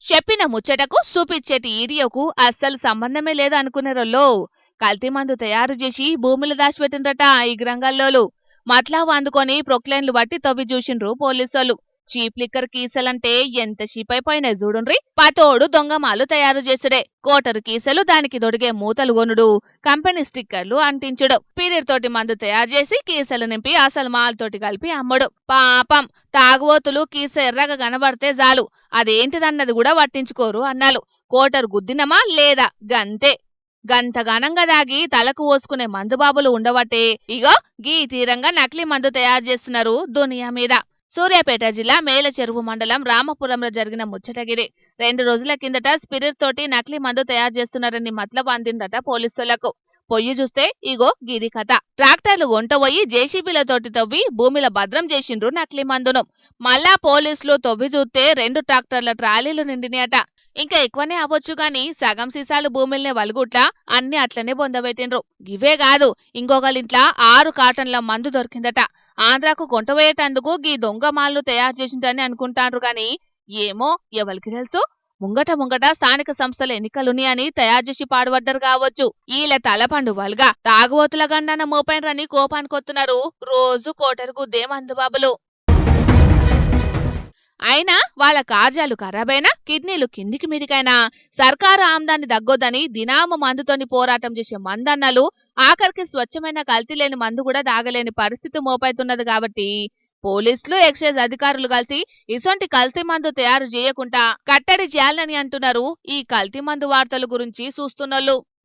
చెప్పిన ముచ్చటకు చూపిచ్చేటి ఈడియోకు అస్సలు సంబంధమే లేదు అనుకునేరోళ్ళు కల్తీ మందు తయారు చేసి భూమిలో దాచిపెట్టిండ్రట ఈ గ్రంగాల్లోలు. మట్లావు అందుకొని ప్రొక్లైన్లు బట్టి తవ్వి చూసిండ్రు పోలీసోళ్ళు. చీప్ లిక్కర్ కీసలంటే ఎంత చీప్ అయిపోయినాయి చూడుండ్రి. పతోడు దొంగమాలు తయారు చేసుడే, కోటరు కీసలు దానికి దొడిగే మూతలు కొనుడు, కంపెనీ స్టిక్కర్లు అంటించుడు, పీరియడ్ తోటి మందు తయారు చేసి కీసలు నింపి అసలు మాలతోటి కలిపి అమ్ముడు. పాపం తాగుబోతులు కీస ఎర్రగా కనబడితే చాలు అదేంటిదన్నది కూడా పట్టించుకోరు అన్నాలు. కోటరు గుద్దినమా లేదా గంతే. గంతగానంగా దాగి తలకు పోసుకునే మందుబాబులు ఉండవట్టే ఇగో గీ తీరంగా నకిలీ మందు తయారు చేస్తున్నారు దునియా మీద. సూర్యాపేట జిల్లా మేల చెరువు మండలం రామపురంలో జరిగిన ముచ్చటగిరి. 2 రోజుల కిందట స్పిరిట్ తోటి నకిలీ మందు తయారు చేస్తున్నారని మతలబు అందిందట పోలీసులకు. పొయ్యి చూస్తే ఇగో గిది కథ. ట్రాక్టర్లు వంటపోయి జేసీబీలతోటి తవ్వి భూమిలో భద్రం చేసిండ్రు నకిలీ మందును. మళ్ళా పోలీసులు తవ్వి చూస్తే 2 ట్రాక్టర్ల ట్రాలీలు నిండినాయట. ఇంకా ఎక్కువనే అవ్వచ్చు గాని సగం సీసాలు భూమిల్నే వలుగుట్లా అన్ని అట్లనే బొందబెట్టిండ్రు. గివే కాదు ఇంకొకరింట్లా 6 కాటన్ల మందు దొరికిందట. ఆంధ్రాకు కొంటపోయేటందుకు గీ దొంగ మాల్లు తయారు చేసిందని అనుకుంటాండ్రు గాని ఏమో ఎవరికి తెలుసు. ముంగట స్థానిక సంస్థల ఎన్నికలున్నాయని తయారు చేసి పాడుపడ్డారు కావచ్చు. ఈల తలపండు వల్గా తాగుబోతుల గండాన మోపైనరని కోపానికొత్తున్నారు రోజు కోటరుకు దేమందుబాబులు. అయినా వాళ్ళ కార్యాలు ఖరాబైనా కిడ్నీలు కిందికి మీదికైనా సర్కారు ఆమ్దాన్ని దగ్గొద్దని దినామ మందుతోని పోరాటం చేసే మందన్నలు ఆఖరికి స్వచ్ఛమైన కల్తీ లేని మందు కూడా దాగలేని పరిస్థితి మోపైతున్నది కాబట్టి పోలీసులు ఎక్సైజ్ అధికారులు కలిసి ఇసొంటి కల్తీ మందు తయారు చేయకుండా కట్టడి చేయాలని అంటున్నారు ఈ కల్తీ మందు వార్తల గురించి చూస్తున్నోళ్ళు.